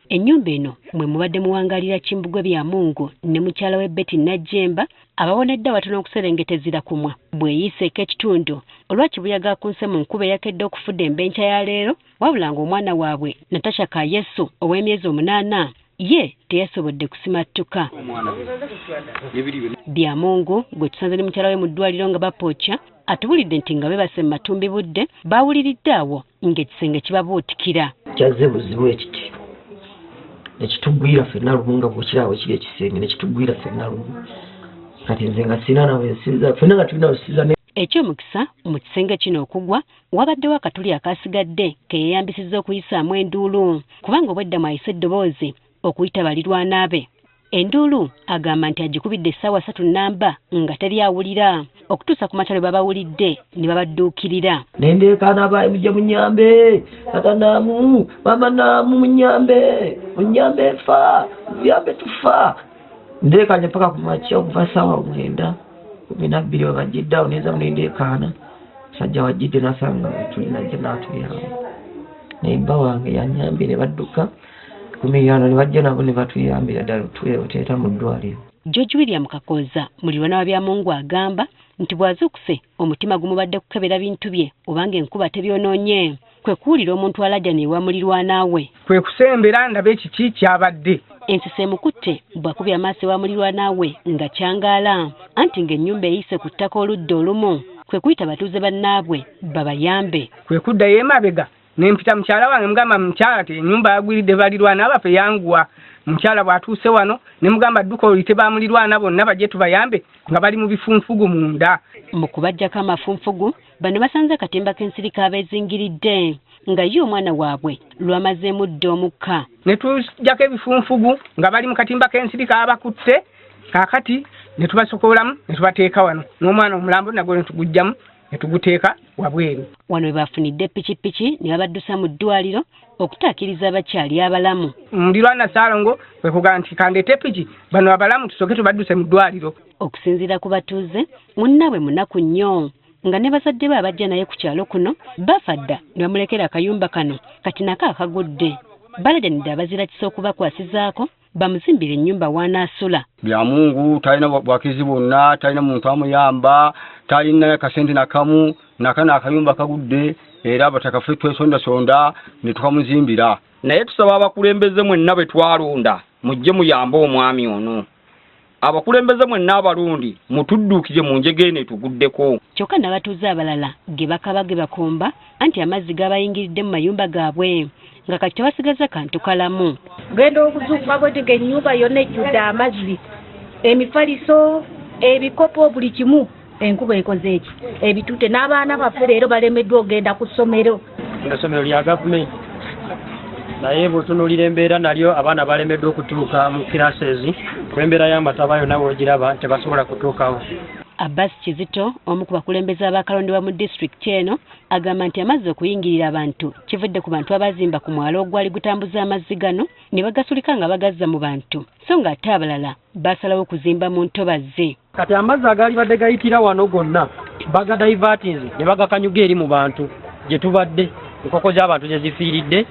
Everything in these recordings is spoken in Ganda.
Ennyumba eno mwe mubadde muwangalira Kimbugwe Byamungu ne mukyala we Betty Najjemba abawonedde abatono okuserengetezira kumwa bweyiseeko ekitundu olwakibuyaga ku nse mu nkuba eyakedde okufudde embenkya ya leero wabula ng'omwana waabwe Natasha Kayesu ow'emyezi 8 ye teyasobodde kusimattuka. Byamungu gwe tusanze ne mukyala we mu ddwaliro nga bapookya atubulidde nti nga beebase mu matumbi budde baawuliridde awo ng'ekisenge kibabuutikira. Kyazze buzibu ekiti nekitugwira ffenna lumu nga bwekiraawo kiri ekisenge nekitugwira ffenna lumu kati nze nga sirina nawensiza ffenna nga tulina busiza. Ekyomukisa mu kisenge kino okugwa wabaddewo akatuli akasigadde keyeeyambisizza okuyisaamu enduulu kubanga obwedda mwayise eddoboozi okuyita balirwana be. Enduulu agamba nti agikubidde essaawa 3 nnamba nga teri awulira okutuusa ku makya lwe babawulidde ne babadduukirira. Nendeekaana baye mujje munyambe tata naamu mama naamu munyambe fa muyambe tufa. Ndeekaanye paka ku makya okuva ssaawa 9:12 webajjidde awo neza munendeekaana sajja wajjidde nasanga tulina gye naatuyamba naye bba wange yanyambye ne badduka kumiyano ne bajja nabo ne batuyambira ddala tuteeta mu ddwaliro. George William Kakoza mulirwana wa Byamungu agamba nti bw'azuukuse omutima gumubadde kukebera bintu bye obanga enkuba tebyonoonye kwe kuwulira omuntu alajja neewa mulirwana we kwe kusembera ndabe ekiki kyabadde. Ensisi emukutte bw'akubye amaaso ewa mulirwana we nga kyangaala anti ng'ennyumba eyise ku ttaka oludda olumu kwe kuyita batuuze bannaabwe babayambe. Kwe kuddayo emabega nempita mukyala wange mugamba mukyala te ennyumba yagwiridde balirwana abaffe yanguwa. Mukyala bw'atuuse wano ne mugamba dduka olite bamulirwana bonna bajje tubayambe nga bali mu bifunfugu munda. Mu kubajjako amafunfugu bano basanze akatimba k'ensirika abeezingiridde nga ye omwana waabwe lwamazeemu dda omukka. Ne tujjako ebifunfugu nga bali mu katimba k'ensirika abakutte kaakati ne tubasokoolamu ne tubateeka wano n'omwana omulambo nagwo ne tugujjamu ne tuguteeka wabweru. Wano we bafunidde ppikipiki ne babaddusa mu ddwaliro okutaakiriza abakyali abalamu. Mulirwana Ssaalongo kwe kugamba nti kandeete ppiki bano abalamu tusooke tubadduse mu ddwaliro. Okusinziira ku batuuze munnaabwe munaku nnyo nga ne bazadde be abajja naye ku kyalo kuno bafa dda ne bamulekera akayumba kano kati nako akagudde. Balajanidde abazira kisa okubakwasizaako bamuzimbire ennyumba w'anaasula. Byamungu talina bwakizi bwonna, talina muntu amuyamba, talina kasente nakamu, nakana akayumba kagudde era abataka ffe twesondasonda ne tukamuzimbira. Naye tusaba abakulembeze mwenna bwe twalonda mujje muyambe omwami ono. Abakulembeze mwenna abalungi mutudduukire mu njege eno etuguddeko. Kyokka n'abatuuze abalala ge bakaba ge bakomba anti amazzi gabayingiridde mu mayumba gaabwe nga kati tebasigaza kantu kalamu. Genda okuzuukuka bwetega ennyumba yonna ejjudde amazzi emifaliso ebikopo buli kimu enkuba ekoze eki ebitute n'abaana baffe leero balemeddwa ogenda ku ssomero. Essomero lya gavumenti naye bw'otunuulira embeera nalyo abaana balemeddwa okutuuka mu classes embeera y'amataba yonna bw'ogiraba tebasobola kutuukawo. Abbas Kizito omu ku bakulembeze abakalondebwa mu disitulikiti eno agamba nti amazzi okuyingirira abantu kivudde ku bantu abazimba ku mwalo ogwali gutambuza amazzi gano ne bagasulika nga bagazza mu bantu so nga ate abalala basalawo okuzimba mu ntobazi. Kati amazzi agaali badde gayitira wano gonna bagadaivatinze ne bagakanyuga eri mu bantu gye tubadde enkoko z'abantu gye zifiiridde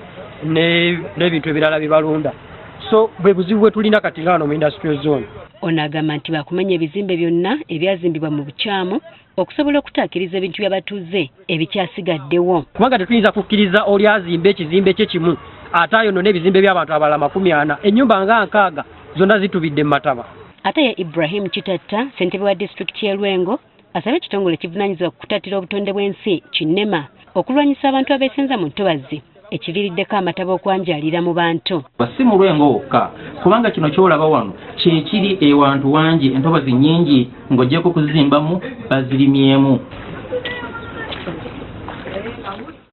n'ebintu ebirala bibalunda. So bwe buzibu bwe tulina kati nga wano mu industrial zone. Ono agamba nti bakumenya ebizimbe byonna ebyazimbibwa mu bukyamu okusobola okutaakiriza ebintu by'abatuuze ebikyasigaddewo. Kubanga tetuyinza kukkiriza oli azimba ekizimbe kye kimu ate ayonona ebizimbe by'abantu abalala 40 ennyumba nga 6 zonna zitubidde mu mataba. Ate ye Ibrahim Kitatta ssentebe wa disitulikiti y'e Lwengo asabye ekitongole ekivunaanyizibwa ku kutattira obutonde bw'ensi Kinema okulwanyisa abantu abeesenza mu ntobazi ekiriiriddeko amataba okwanjaalira mu bantu. Si mu Lwengo wokka kubanga kino kyolaba wano kyekiri ewantu wangi entobazi nnyingi ng'ogyeko kuzimbamu bazirimyemu.